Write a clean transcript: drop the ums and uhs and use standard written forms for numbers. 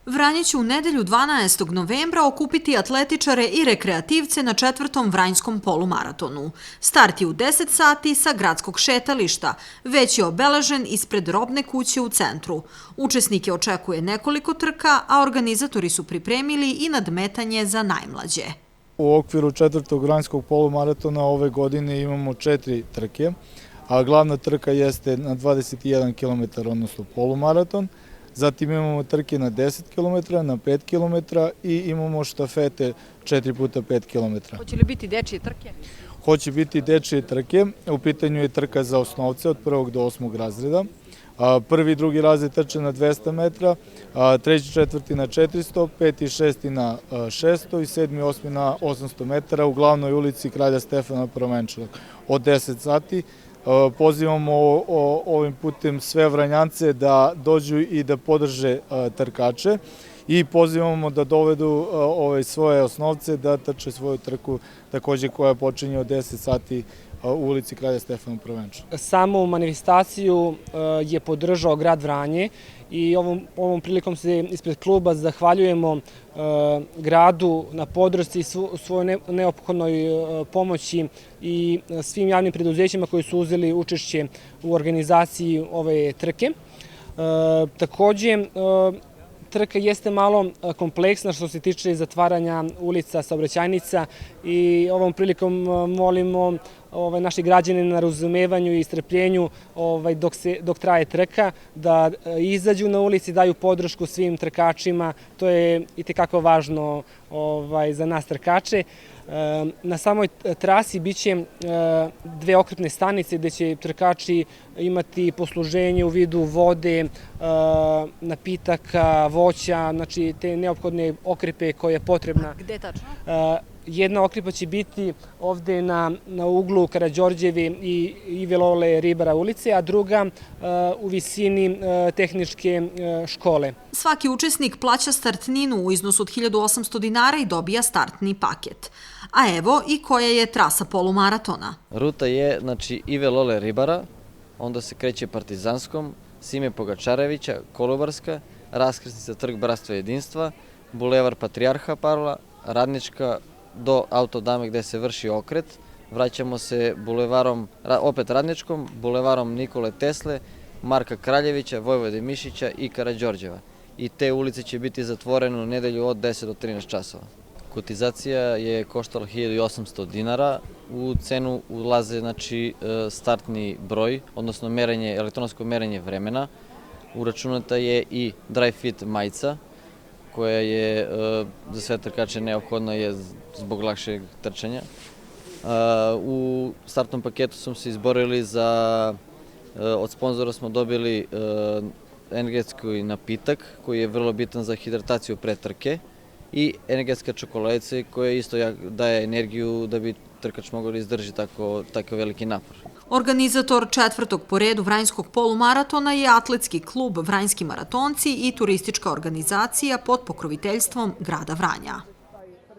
Vranje će u nedelju 12. novembra okupiti atletičare i rekreativce na 4. Vranjskom polumaratonu. Start je u 10 sati sa gradskog šetališta, već je obeležen ispred robne kuće u centru. Učesnike očekuje nekoliko trka, a organizatori su pripremili i nadmetanje za najmlađe. U okviru 4. Vranjskog polumaratona ove godine imamo 4 trke, a glavna trka jeste na 21 km, odnosno polumaraton. Zatim imamo trke na 10 km, na 5 km i imamo štafete 4 puta 5 km. Hoće li biti dečije trke? Hoće biti dečije trke. U pitanju je trka za osnovce od 1. do 8. razreda. Prvi i drugi razred trče na 200 metra, treći, četvrti na 400, peti i šesti na 600 i sedmi i osmi na 800 metara u glavnoj ulici Kralja Stefana Prvenčanog od 10 sati. Pozivamo ovim putem sve Vranjance da dođu i da podrže trkače i pozivamo da dovedu svoje osnovce da trče svoju trku takođe koja počinje od 10 sati u ulici Kralja Stefana Prvenčanog. Samu manifestaciju je podržao grad Vranje i ovom prilikom se ispred kluba zahvaljujemo gradu na podršci i svojoj neophodnoj pomoći i svim javnim preduzećima koji su uzeli učešće u organizaciji ove trke. Takođe, trka jeste malo kompleksna što se tiče zatvaranja ulica, saobraćajnica i ovom prilikom molimo naši građane na razumevanju i strpljenju dok traje trka, da izađu na ulici, daju podršku svim trkačima, to je itekako važno za nas trkače. Na samoj trasi biće 2 okrepne stanice gde će trkači imati posluženje u vidu vode, napitaka, voća, znači te neophodne okrepe koje je potrebna. Gde tačno? Jedna okrepa će biti ovde na uglu Karađorđeve i Ive Lole Ribara ulice, a druga u visini tehničke škole. Svaki učesnik plaća startninu u iznosu od 1800 dinara i dobija startni paket. A evo i koja je trasa polumaratona. Ruta je Ive Lole Ribara, onda se kreće Partizanskom, Sime Pogačarevića, Kolubarska, raskrsnica Trg Bratstva i jedinstva, Bulevar Patrijarha Pavla, Radnička do Autodame gde se vrši okret, vraćamo se bulevarom, opet Radničkom, bulevarom Nikole Tesle, Marka Kraljevića, Vojvode Mišića i Karađorđeva. I te ulice će biti zatvorene u nedelju od 10 do 13 časova. Kotizacija je koštala 1800 dinara, u cenu ulaze startni broj, odnosno elektronsko merenje vremena, uračunata je i dry fit majica, koja je za sve trkače neophodna je zbog lakšeg trčanja. U startnom paketu smo se izborili od sponzora smo dobili energetski napitak koji je vrlo bitan za hidrataciju pre trke i energetska čokoladica koja isto daje energiju da bi trkač mogao da izdrži tako veliki napor. Organizator 4. po redu Vranjskog polumaratona je atletski klub Vranjski maratonci i turistička organizacija pod pokroviteljstvom grada Vranja.